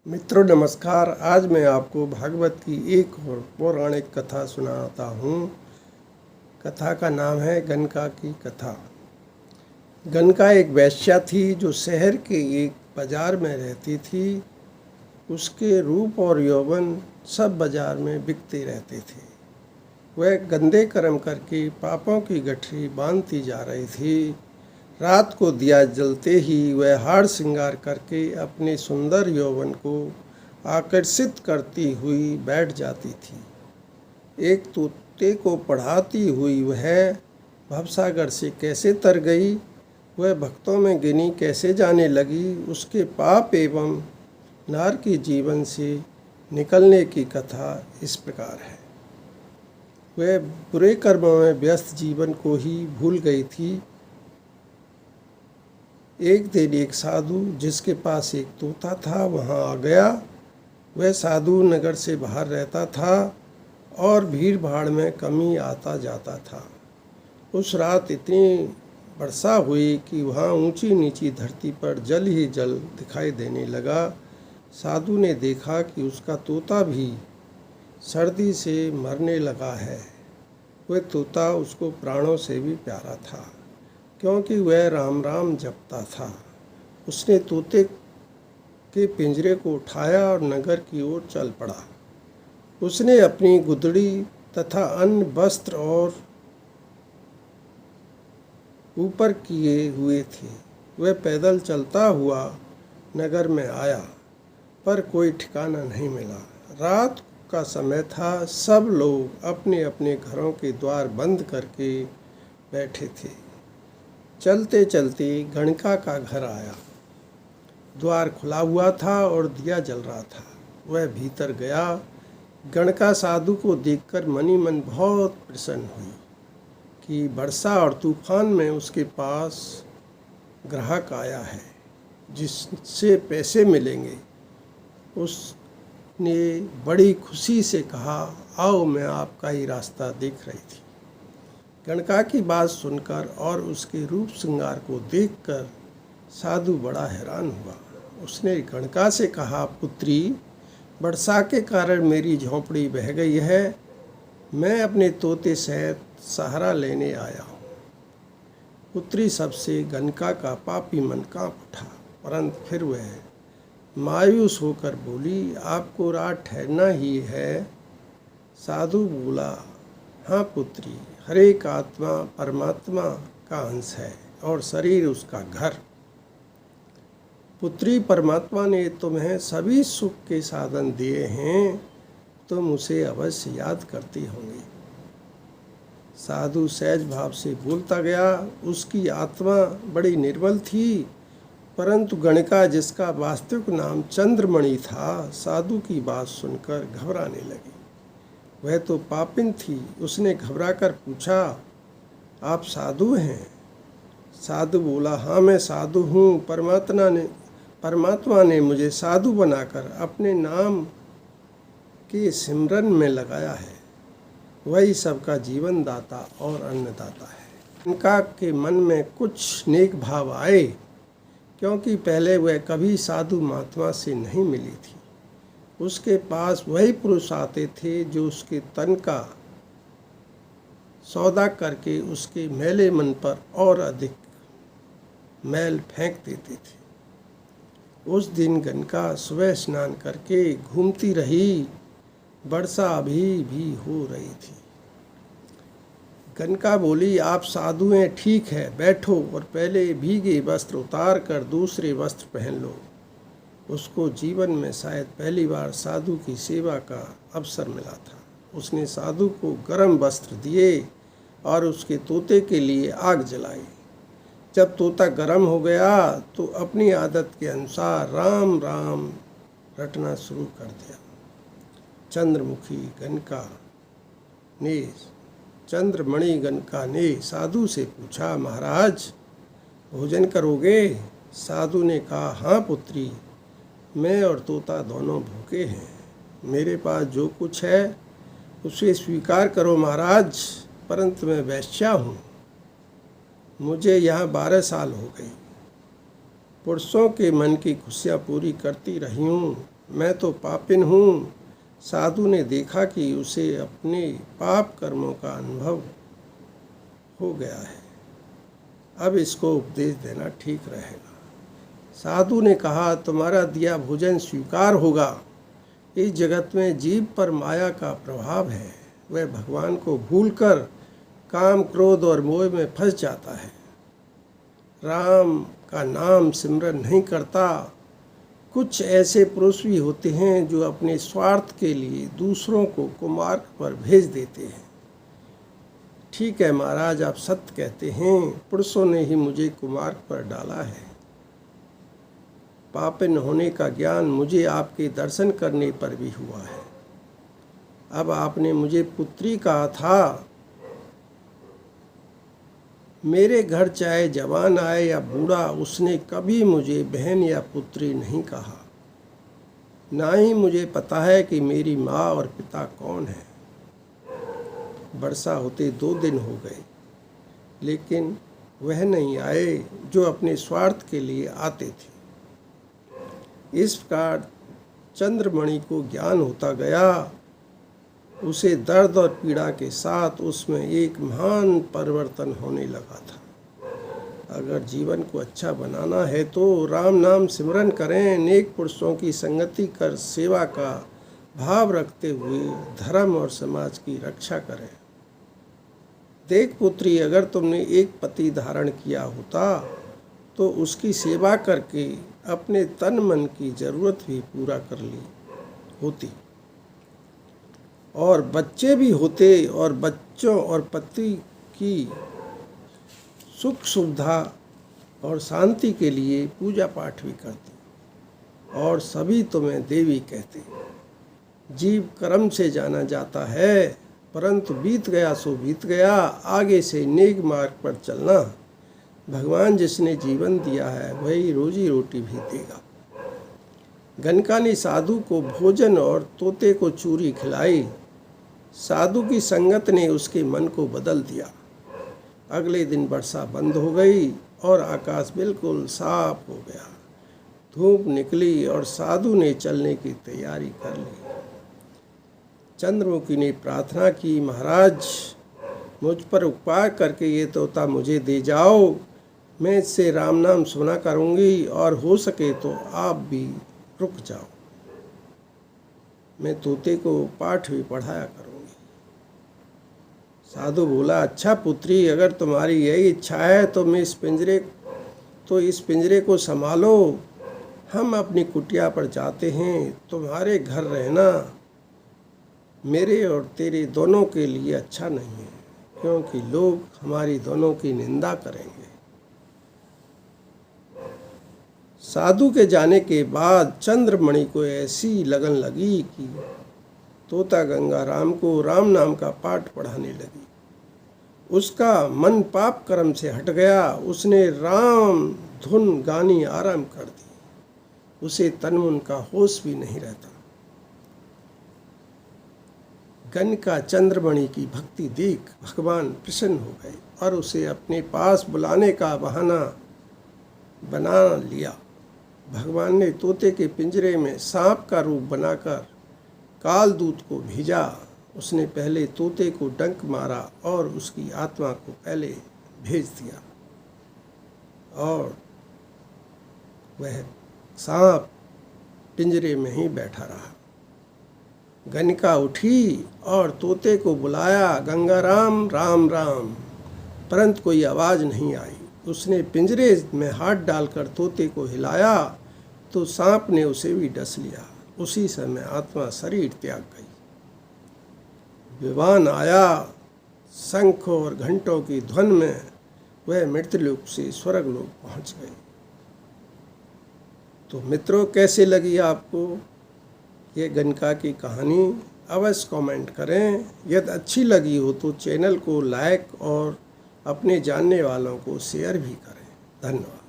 मित्रों नमस्कार। आज मैं आपको भागवत की एक और पौराणिक कथा सुनाता हूँ। कथा का नाम है गनका की कथा। गनका एक वेश्या थी जो शहर के एक बाजार में रहती थी। उसके रूप और यौवन सब बाजार में बिकते रहते थे। वह गंदे कर्म करके पापों की गठरी बांधती जा रही थी। रात को दिया जलते ही वह हार श्रृंगार करके अपने सुंदर यौवन को आकर्षित करती हुई बैठ जाती थी। एक तोते को पढ़ाती हुई वह भवसागर से कैसे तर गई, वह भक्तों में गिनी कैसे जाने लगी, उसके पाप एवं नार के जीवन से निकलने की कथा इस प्रकार है। वह बुरे कर्मों में व्यस्त जीवन को ही भूल गई थी। एक दिन एक साधु जिसके पास एक तोता था वहाँ आ गया। वह साधु नगर से बाहर रहता था और भीड़ भाड़ में कमी आता जाता था। उस रात इतनी वर्षा हुई कि वहाँ ऊंची नीची धरती पर जल ही जल दिखाई देने लगा। साधु ने देखा कि उसका तोता भी सर्दी से मरने लगा है। वह तोता उसको प्राणों से भी प्यारा था, क्योंकि वह राम राम जपता था। उसने तोते के पिंजरे को उठाया और नगर की ओर चल पड़ा। उसने अपनी गुदड़ी तथा अन्य वस्त्र और ऊपर किए हुए थे। वह पैदल चलता हुआ नगर में आया, पर कोई ठिकाना नहीं मिला। रात का समय था। सब लोग अपने अपने घरों के द्वार बंद करके बैठे थे। चलते चलते गणका का घर आया। द्वार खुला हुआ था और दिया जल रहा था। वह भीतर गया। गणका साधु को देखकर मनी मन बहुत प्रसन्न हुई कि वर्षा और तूफान में उसके पास ग्राहक आया है जिससे पैसे मिलेंगे। उसने बड़ी खुशी से कहा, आओ, मैं आपका ही रास्ता देख रही थी। गणका की बात सुनकर और उसके रूप श्रृंगार को देखकर साधु बड़ा हैरान हुआ। उसने गणका से कहा, पुत्री, वर्षा के कारण मेरी झोंपड़ी बह गई है। मैं अपने तोते सहित सहारा लेने आया हूँ। पुत्री सबसे गणका का पापी मन काँप उठा, परंतु फिर वह मायूस होकर बोली, आपको रात ठहरना ही है। साधु बोला, हाँ पुत्री, हर एक आत्मा परमात्मा का अंश है और शरीर उसका घर। पुत्री, परमात्मा ने तुम्हें सभी सुख के साधन दिए हैं, तुम उसे अवश्य याद करती होंगी। साधु सहज भाव से बोलता गया। उसकी आत्मा बड़ी निर्बल थी, परंतु गणका, जिसका वास्तविक नाम चंद्रमणि था, साधु की बात सुनकर घबराने लगी। वह तो पापिन थी। उसने घबराकर पूछा, आप साधु हैं? साधु बोला, हाँ, मैं साधु हूँ। परमात्मा ने मुझे साधु बनाकर अपने नाम के सिमरन में लगाया है। वही सबका जीवन दाता और अन्नदाता है। उनका के मन में कुछ नेक भाव आए, क्योंकि पहले वह कभी साधु महात्मा से नहीं मिली थी। उसके पास वही पुरुष आते थे जो उसके तन का सौदा करके उसके मैले मन पर और अधिक मैल फेंक देते थे। उस दिन गणका सुबह स्नान करके घूमती रही। वर्षा अभी भी हो रही थी। गणका बोली, आप साधु हैं, ठीक है, बैठो और पहले भीगे वस्त्र उतार कर दूसरे वस्त्र पहन लो। उसको जीवन में शायद पहली बार साधु की सेवा का अवसर मिला था। उसने साधु को गर्म वस्त्र दिए और उसके तोते के लिए आग जलाई। जब तोता गर्म हो गया तो अपनी आदत के अनुसार राम राम रटना शुरू कर दिया। चंद्रमणि गणका ने साधु से पूछा, महाराज, भोजन करोगे? साधु ने कहा, हाँ पुत्री, मैं और तोता दोनों भूखे हैं। मेरे पास जो कुछ है उसे स्वीकार करो महाराज, परंतु मैं वेश्या हूँ। मुझे यहाँ 12 साल हो गई। पुरुषों के मन की खुशियाँ पूरी करती रही हूँ। मैं तो पापिन हूँ। साधु ने देखा कि उसे अपने पाप कर्मों का अनुभव हो गया है, अब इसको उपदेश देना ठीक रहेगा। साधु ने कहा, तुम्हारा दिया भोजन स्वीकार होगा। इस जगत में जीव पर माया का प्रभाव है, वह भगवान को भूलकर काम, क्रोध और मोह में फंस जाता है। राम का नाम सिमरन नहीं करता। कुछ ऐसे पुरुष भी होते हैं जो अपने स्वार्थ के लिए दूसरों को कुमार्ग पर भेज देते हैं। ठीक है महाराज, आप सत्य कहते हैं, पुरुषों ने ही मुझे कुमार्ग पर डाला है। पापिन होने का ज्ञान मुझे आपके दर्शन करने पर भी हुआ है। अब आपने मुझे पुत्री कहा था, मेरे घर चाहे जवान आए या बूढ़ा, उसने कभी मुझे बहन या पुत्री नहीं कहा। ना ही मुझे पता है कि मेरी माँ और पिता कौन है। वर्षा होते 2 दिन हो गए, लेकिन वह नहीं आए जो अपने स्वार्थ के लिए आते थे। इस प्रकार चंद्रमणि को ज्ञान होता गया। उसे दर्द और पीड़ा के साथ उसमें एक महान परिवर्तन होने लगा था। अगर जीवन को अच्छा बनाना है तो राम नाम सिमरन करें, नेक पुरुषों की संगति कर सेवा का भाव रखते हुए धर्म और समाज की रक्षा करें। देख पुत्री, अगर तुमने एक पति धारण किया होता तो उसकी सेवा करके अपने तन मन की जरूरत भी पूरा कर ली होती, और बच्चे भी होते, और बच्चों और पति की सुख सुविधा और शांति के लिए पूजा पाठ भी करती, और सभी तुम्हें देवी कहते। जीव कर्म से जाना जाता है, परंतु बीत गया सो बीत गया। आगे से नेक मार्ग पर चलना। भगवान जिसने जीवन दिया है वही रोजी रोटी भी देगा। गनका ने साधु को भोजन और तोते को चूरी खिलाई। साधु की संगत ने उसके मन को बदल दिया। अगले दिन वर्षा बंद हो गई और आकाश बिल्कुल साफ हो गया। धूप निकली और साधु ने चलने की तैयारी कर ली। चंद्रमुखी ने प्रार्थना की, महाराज मुझ पर उपकार करके ये तोता मुझे दे जाओ। मैं इससे राम नाम सुना करूँगी, और हो सके तो आप भी रुक जाओ। मैं तोते को पाठ भी पढ़ाया करूँगी। साधु बोला, अच्छा पुत्री, अगर तुम्हारी यही इच्छा है तो इस पिंजरे को संभालो। हम अपनी कुटिया पर जाते हैं, तुम्हारे घर रहना मेरे और तेरे दोनों के लिए अच्छा नहीं है, क्योंकि लोग हमारी दोनों की निंदा करेंगे। साधु के जाने के बाद चंद्रमणि को ऐसी लगन लगी कि तोता गंगा राम को राम नाम का पाठ पढ़ाने लगी। उसका मन पाप कर्म से हट गया। उसने राम धुन गानी आरंभ कर दी। उसे तन मन का होश भी नहीं रहता। गनका चंद्रमणि की भक्ति देख भगवान प्रसन्न हो गए और उसे अपने पास बुलाने का बहाना बना लिया। भगवान ने तोते के पिंजरे में सांप का रूप बनाकर कालदूत को भेजा। उसने पहले तोते को डंक मारा और उसकी आत्मा को पहले भेज दिया, और वह सांप पिंजरे में ही बैठा रहा। गनका उठी और तोते को बुलाया, गंगा राम राम राम, परंतु कोई आवाज़ नहीं आई। उसने पिंजरे में हाथ डालकर तोते को हिलाया तो सांप ने उसे भी डस लिया। उसी समय आत्मा शरीर त्याग गई। विमान आया। शंख और घंटों की ध्वन में वह मृत्युलोक से स्वर्गलोक पहुंच गई। तो मित्रों, कैसे लगी आपको ये गनका की कहानी? अवश्य कमेंट करें। यदि अच्छी लगी हो तो चैनल को लाइक और अपने जानने वालों को शेयर भी करें। धन्यवाद।